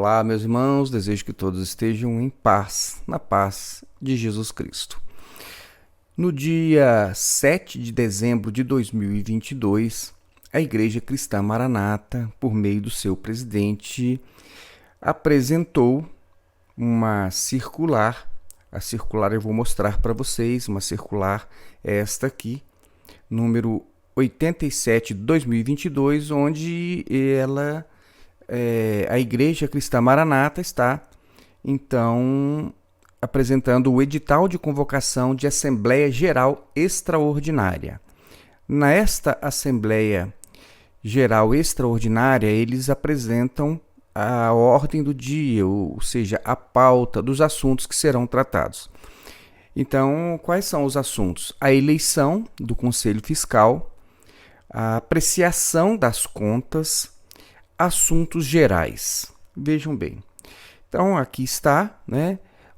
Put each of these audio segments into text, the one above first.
Olá, meus irmãos, desejo que todos estejam em paz, na paz de Jesus Cristo. No dia 7 de dezembro de 2022, a Igreja Cristã Maranata, por meio do seu presidente, apresentou uma circular. A circular eu vou mostrar para vocês, uma circular esta aqui, número 87 de 2022, onde a Igreja Cristã Maranata está, então, apresentando o edital de convocação de Assembleia Geral Extraordinária. Nesta Assembleia Geral Extraordinária, eles apresentam a ordem do dia, ou seja, a pauta dos assuntos que serão tratados. Então, quais são os assuntos? A eleição do Conselho Fiscal, a apreciação das contas, assuntos gerais. Vejam bem. Então, aqui está,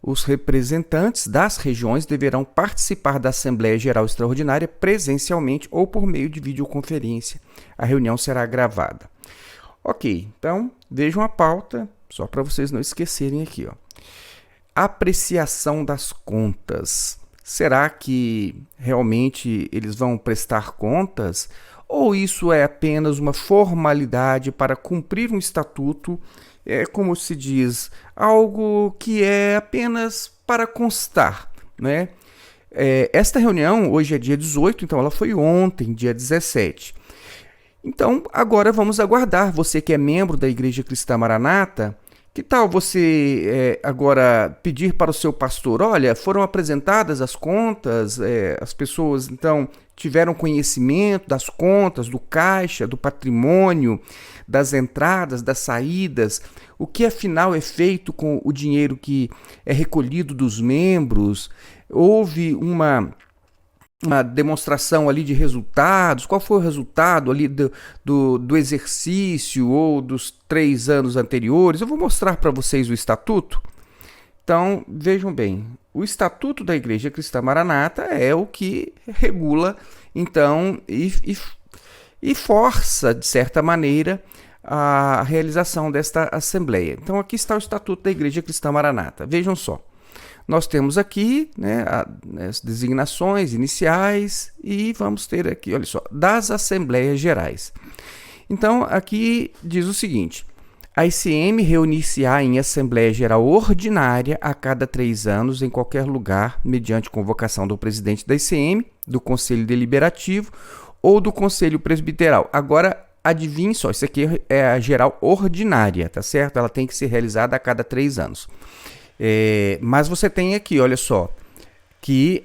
os representantes das regiões deverão participar da Assembleia Geral Extraordinária presencialmente ou por meio de videoconferência. A reunião será gravada. Ok, então, vejam a pauta, só para vocês não esquecerem aqui. Apreciação das contas. Será que realmente eles vão prestar contas? Ou isso é apenas uma formalidade para cumprir um estatuto, como se diz, algo que é apenas para constar, né? Esta reunião, hoje é dia 18, então ela foi ontem, dia 17. Então, agora vamos aguardar. Você que é membro da Igreja Cristã Maranata, que tal você agora pedir para o seu pastor, olha, foram apresentadas as contas, as pessoas então tiveram conhecimento das contas, do caixa, do patrimônio, das entradas, das saídas, o que afinal é feito com o dinheiro que é recolhido dos membros, houve uma demonstração ali de resultados, qual foi o resultado ali do exercício ou dos 3 anos anteriores. Eu vou mostrar para vocês o estatuto. Então, vejam bem, o estatuto da Igreja Cristã Maranata é o que regula, então, e força, de certa maneira, a realização desta Assembleia. Então, aqui está o estatuto da Igreja Cristã Maranata. Vejam só. Nós temos aqui as designações iniciais e vamos ter aqui, olha só, das Assembleias Gerais. Então, aqui diz o seguinte: a ICM reunir-se-á em Assembleia Geral Ordinária a cada 3 anos, em qualquer lugar, mediante convocação do presidente da ICM, do Conselho Deliberativo ou do Conselho Presbiteral. Agora, adivinhe só, isso aqui é a Geral Ordinária, tá certo? Ela tem que ser realizada a cada 3 anos. Mas você tem aqui, olha só, que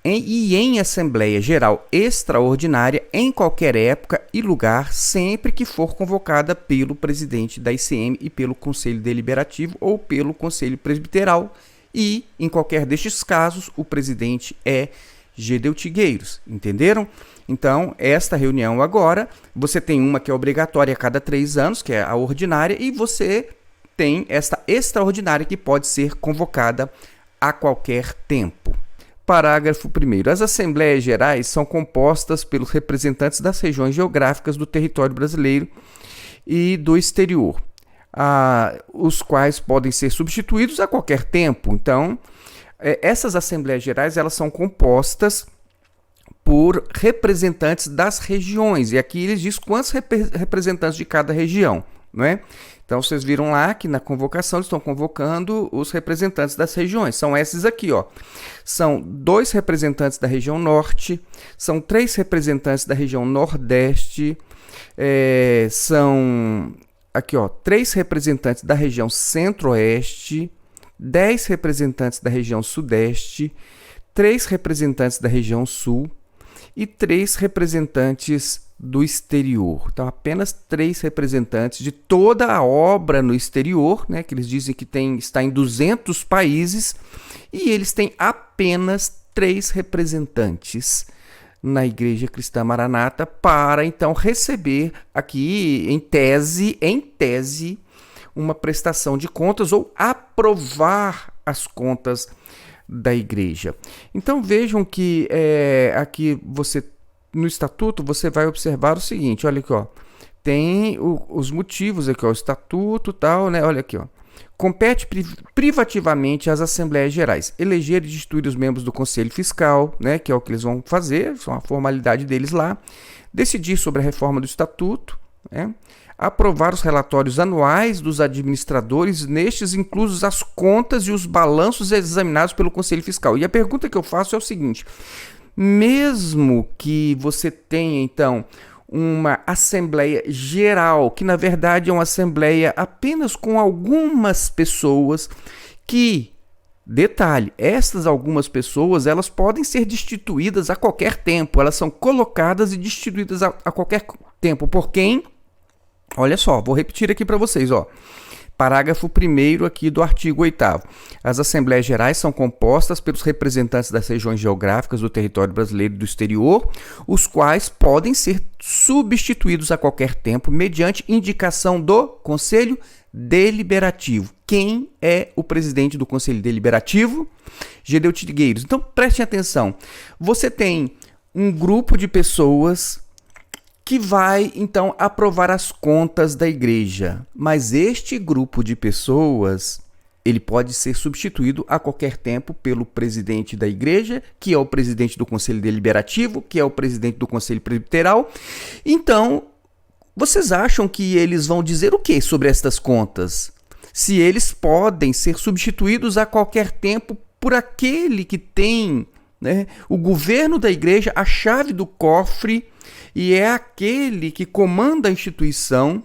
em Assembleia Geral Extraordinária, em qualquer época e lugar, sempre que for convocada pelo presidente da ICM e pelo Conselho Deliberativo ou pelo Conselho Presbiteral, e, em qualquer destes casos, o presidente é Gedeu Tigueiros, entenderam? Então, esta reunião agora, você tem uma que é obrigatória a cada 3 anos, que é a ordinária, e você tem esta extraordinária que pode ser convocada a qualquer tempo. Parágrafo 1º. As Assembleias Gerais são compostas pelos representantes das regiões geográficas do território brasileiro e do exterior, os quais podem ser substituídos a qualquer tempo. Então, essas Assembleias Gerais elas são compostas por representantes das regiões, e aqui eles dizem quantos representantes de cada região, não é? Então, vocês viram lá que na convocação eles estão convocando os representantes das regiões. São esses aqui, ó. São 2 representantes da região norte, são 3 representantes da região nordeste, são aqui, ó, 3 representantes da região centro-oeste, 10 representantes da região sudeste, 3 representantes da região sul e 3 representantes do exterior. Então, apenas 3 representantes de toda a obra no exterior, que eles dizem que está em 200 países, e eles têm apenas 3 representantes na Igreja Cristã Maranata para, então, receber aqui, em tese, uma prestação de contas ou aprovar as contas da igreja. Então, vejam que aqui no estatuto você vai observar o seguinte, olha aqui, ó. tem os motivos aqui, ó, o estatuto e tal, né? Olha aqui, ó. Compete privativamente às Assembleias Gerais eleger e destituir os membros do Conselho Fiscal, né, que é o que eles vão fazer, são a formalidade deles lá, decidir sobre a reforma do Estatuto, né, aprovar os relatórios anuais dos administradores, nestes inclusos as contas e os balanços examinados pelo Conselho Fiscal. E a pergunta que eu faço é o seguinte: mesmo que você tenha, então, uma Assembleia Geral, que na verdade é uma Assembleia apenas com algumas pessoas que, detalhe, estas algumas pessoas, elas podem ser destituídas a qualquer tempo, elas são colocadas e destituídas a qualquer tempo. Por quem? Olha só, vou repetir aqui para vocês, ó. Parágrafo 1º aqui do artigo 8º. As Assembleias Gerais são compostas pelos representantes das regiões geográficas do território brasileiro e do exterior, os quais podem ser substituídos a qualquer tempo mediante indicação do Conselho Deliberativo. Quem é o presidente do Conselho Deliberativo? Gedeu Trigueiros. Então, prestem atenção. Você tem um grupo de pessoas que vai, então, aprovar as contas da igreja. Mas este grupo de pessoas, ele pode ser substituído a qualquer tempo pelo presidente da igreja, que é o presidente do Conselho Deliberativo, que é o presidente do Conselho Presbiteral. Então, vocês acham que eles vão dizer o que sobre estas contas? Se eles podem ser substituídos a qualquer tempo por aquele que tem, né, o governo da igreja, a chave do cofre, e é aquele que comanda a instituição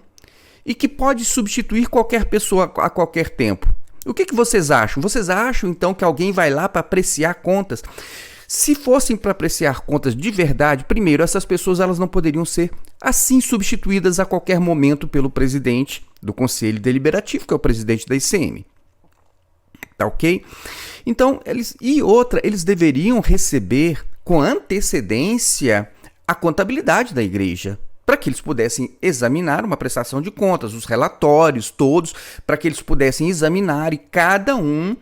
e que pode substituir qualquer pessoa a qualquer tempo. O que vocês acham? Vocês acham, então, que alguém vai lá para apreciar contas? Se fossem para apreciar contas de verdade, primeiro, essas pessoas elas não poderiam ser assim substituídas a qualquer momento pelo presidente do Conselho Deliberativo, que é o presidente da ICM. Tá ok? Então, eles deveriam receber com antecedência a contabilidade da igreja, para que eles pudessem examinar uma prestação de contas, os relatórios todos, para que eles pudessem examinar e cada um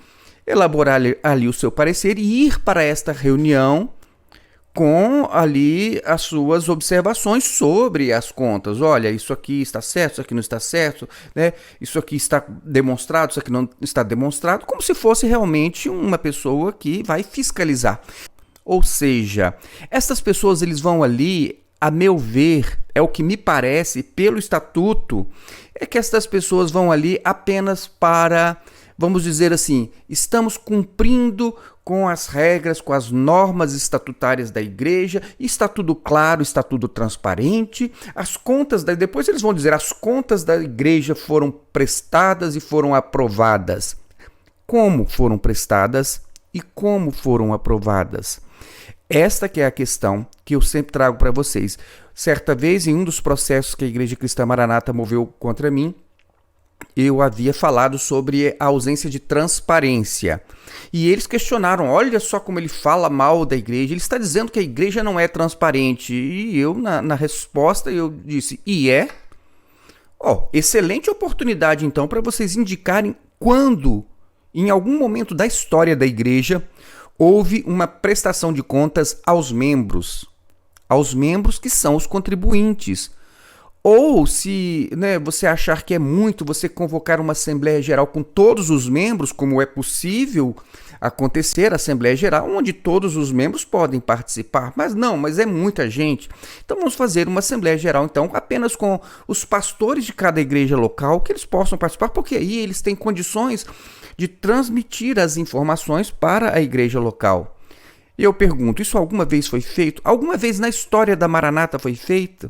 elaborar ali o seu parecer e ir para esta reunião com ali as suas observações sobre as contas. Olha, isso aqui está certo, isso aqui não está certo, né? Isso aqui está demonstrado, isso aqui não está demonstrado, como se fosse realmente uma pessoa que vai fiscalizar. Ou seja, essas pessoas eles vão ali, a meu ver, é o que me parece pelo estatuto, é que essas pessoas vão ali apenas para, vamos dizer assim, estamos cumprindo com as regras, com as normas estatutárias da igreja, está tudo claro, está tudo transparente, as contas, depois eles vão dizer, as contas da igreja foram prestadas e foram aprovadas. Como foram prestadas e como foram aprovadas? Esta que é a questão que eu sempre trago para vocês. Certa vez, em um dos processos que a Igreja Cristã Maranata moveu contra mim, eu havia falado sobre a ausência de transparência. E eles questionaram, olha só como ele fala mal da igreja, ele está dizendo que a igreja não é transparente. E eu, na resposta, eu disse, e é? Excelente oportunidade, então, para vocês indicarem quando, em algum momento da história da igreja, houve uma prestação de contas aos membros que são os contribuintes. Ou se, né, você achar que é muito você convocar uma Assembleia Geral com todos os membros, como é possível acontecer a Assembleia Geral, onde todos os membros podem participar. Mas é muita gente. Então vamos fazer uma Assembleia Geral, então, apenas com os pastores de cada igreja local, que eles possam participar, porque aí eles têm condições de transmitir as informações para a igreja local. E eu pergunto, isso alguma vez foi feito? Alguma vez na história da Maranata foi feito?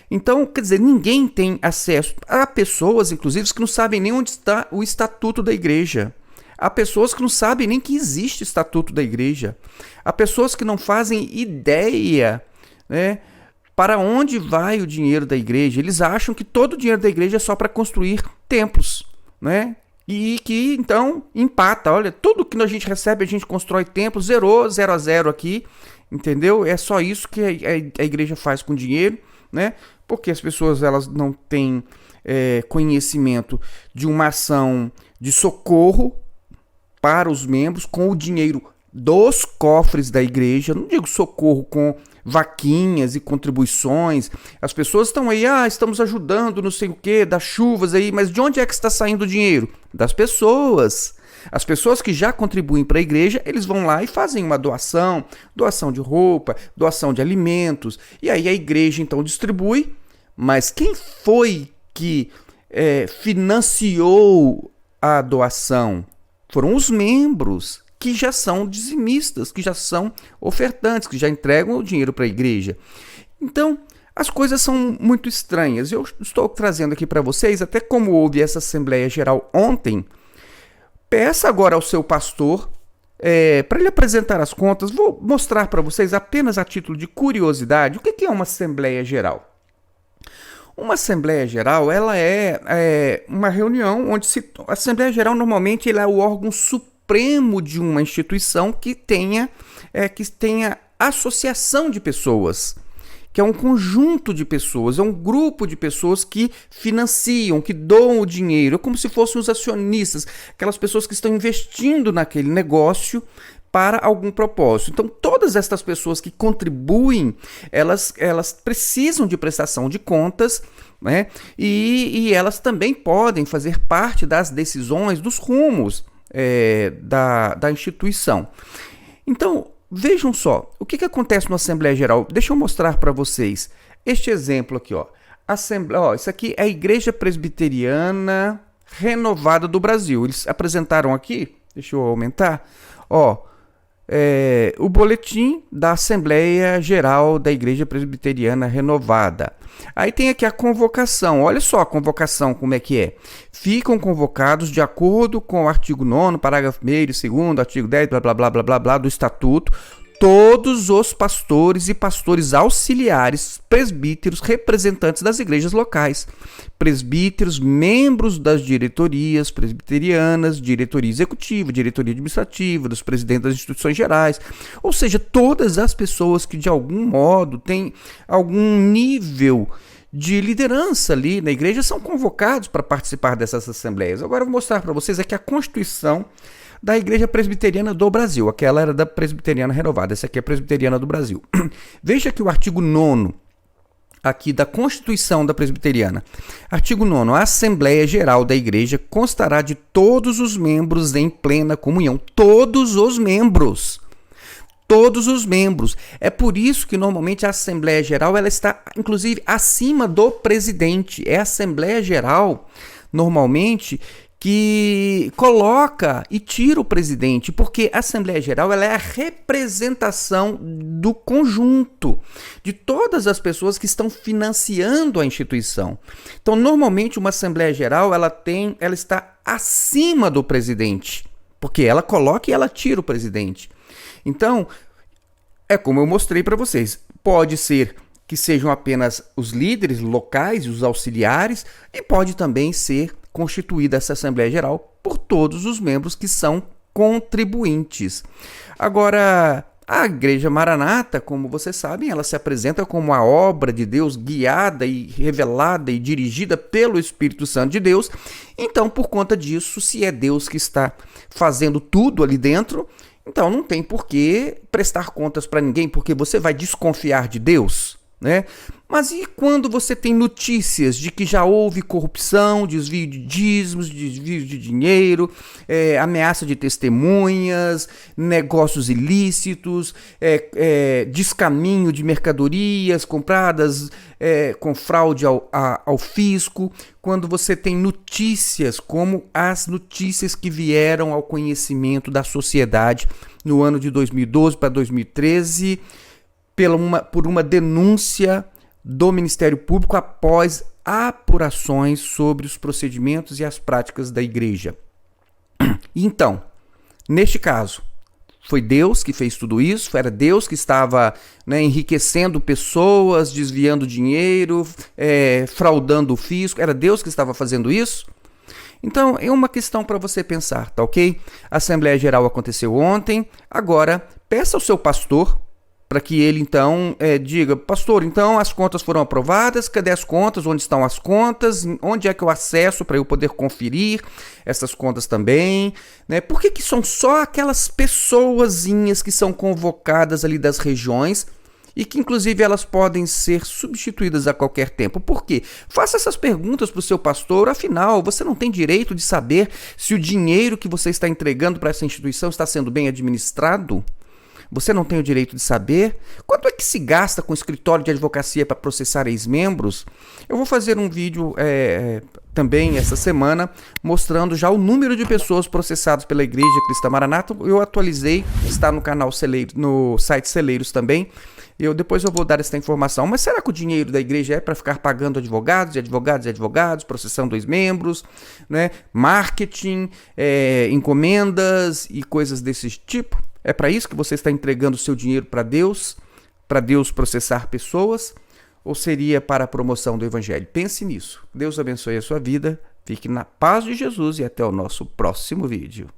Então, quer dizer, ninguém tem acesso. Há pessoas, inclusive, que não sabem nem onde está o estatuto da igreja. Há pessoas que não sabem nem que existe estatuto da igreja. Há pessoas que não fazem ideia, né, para onde vai o dinheiro da igreja. Eles acham que todo o dinheiro da igreja é só para construir templos, né? E que, então, empata. Olha, tudo que a gente recebe, a gente constrói templos, zerou, 0 a 0 aqui, entendeu? É só isso que a igreja faz com dinheiro, né? Porque as pessoas elas não têm conhecimento de uma ação de socorro para os membros com o dinheiro dos cofres da igreja. Não digo socorro com vaquinhas e contribuições. As pessoas estão aí, estamos ajudando, não sei o quê, das chuvas aí, mas de onde é que está saindo o dinheiro? Das pessoas. As pessoas que já contribuem para a igreja, eles vão lá e fazem uma doação, doação de roupa, doação de alimentos, e aí a igreja então distribui, mas quem foi que financiou a doação? Foram os membros, que já são dizimistas, que já são ofertantes, que já entregam o dinheiro para a igreja. Então, as coisas são muito estranhas. Eu estou trazendo aqui para vocês, até como houve essa Assembleia Geral ontem, peça agora ao seu pastor para ele apresentar as contas. Vou mostrar para vocês, apenas a título de curiosidade, o que é uma Assembleia Geral. Uma Assembleia Geral, ela é uma reunião onde a Assembleia Geral normalmente ela é o órgão supremo de uma instituição que tenha associação de pessoas, que é um conjunto de pessoas, é um grupo de pessoas que financiam, que doam o dinheiro, é como se fossem os acionistas, aquelas pessoas que estão investindo naquele negócio para algum propósito. Então, todas estas pessoas que contribuem, elas precisam de prestação de contas, né? E elas também podem fazer parte das decisões, dos rumos da instituição. Então, vejam só, o que acontece na Assembleia Geral? Deixa eu mostrar para vocês este exemplo aqui, ó. Isso aqui é a Igreja Presbiteriana Renovada do Brasil. Eles apresentaram aqui, deixa eu aumentar, o boletim da Assembleia Geral da Igreja Presbiteriana Renovada. Aí tem aqui a convocação. Olha só a convocação, como é que é. Ficam convocados de acordo com o artigo 9º, parágrafo 1º, 2º, artigo 10, blá, blá, blá, blá, blá, blá, do Estatuto, todos os pastores e pastores auxiliares, presbíteros, representantes das igrejas locais, presbíteros, membros das diretorias presbiterianas, diretoria executiva, diretoria administrativa, dos presidentes das instituições gerais, ou seja, todas as pessoas que de algum modo têm algum nível de liderança ali na igreja são convocados para participar dessas assembleias. Agora eu vou mostrar para vocês aqui a Constituição da Igreja Presbiteriana do Brasil. Aquela era da Presbiteriana Renovada, essa aqui é a Presbiteriana do Brasil. Veja que o artigo 9º aqui da Constituição da Presbiteriana. Artigo 9º. A Assembleia Geral da Igreja constará de todos os membros em plena comunhão. Todos os membros. Todos os membros. É por isso que normalmente a Assembleia Geral ela está, inclusive, acima do presidente. É a Assembleia Geral, normalmente, que coloca e tira o presidente, porque a Assembleia Geral ela é a representação do conjunto, de todas as pessoas que estão financiando a instituição. Então, normalmente, uma Assembleia Geral ela está acima do presidente, porque ela coloca e ela tira o presidente. Então, é como eu mostrei para vocês, pode ser que sejam apenas os líderes locais e os auxiliares, e pode também ser constituída essa Assembleia Geral por todos os membros que são contribuintes. Agora, a Igreja Maranata, como vocês sabem, ela se apresenta como a obra de Deus guiada e revelada e dirigida pelo Espírito Santo de Deus. Então, por conta disso, se é Deus que está fazendo tudo ali dentro, então não tem por que prestar contas para ninguém, porque você vai desconfiar de Deus, né? Mas e quando você tem notícias de que já houve corrupção, desvio de dízimos, desvio de dinheiro, ameaça de testemunhas, negócios ilícitos, descaminho de mercadorias compradas com fraude ao fisco, quando você tem notícias como as notícias que vieram ao conhecimento da sociedade no ano de 2012 para 2013, por uma denúncia do Ministério Público após apurações sobre os procedimentos e as práticas da igreja. Então, neste caso, foi Deus que fez tudo isso? Era Deus que estava, enriquecendo pessoas, desviando dinheiro, fraudando o fisco? Era Deus que estava fazendo isso? Então, é uma questão para você pensar, tá ok? A Assembleia Geral aconteceu ontem, agora peça ao seu pastor, para que ele então diga: pastor, então as contas foram aprovadas, cadê as contas, onde estão as contas, onde é que eu acesso para eu poder conferir essas contas também, né? Por que são só aquelas pessoazinhas que são convocadas ali das regiões e que inclusive elas podem ser substituídas a qualquer tempo? Por quê? Faça essas perguntas para o seu pastor, afinal, você não tem direito de saber se o dinheiro que você está entregando para essa instituição está sendo bem administrado? Você não tem o direito de saber? Quanto é que se gasta com o escritório de advocacia para processar ex-membros? Eu vou fazer um vídeo também essa semana mostrando já o número de pessoas processadas pela Igreja Cristã Maranata. Eu atualizei, está no canal Celeiros, no site Celeiros também. Depois eu vou dar essa informação. Mas será que o dinheiro da igreja é para ficar pagando advogados, processando ex-membros, né? Marketing, encomendas e coisas desse tipo? É para isso que você está entregando o seu dinheiro para Deus processar pessoas? Ou seria para a promoção do Evangelho? Pense nisso. Deus abençoe a sua vida. Fique na paz de Jesus e até o nosso próximo vídeo.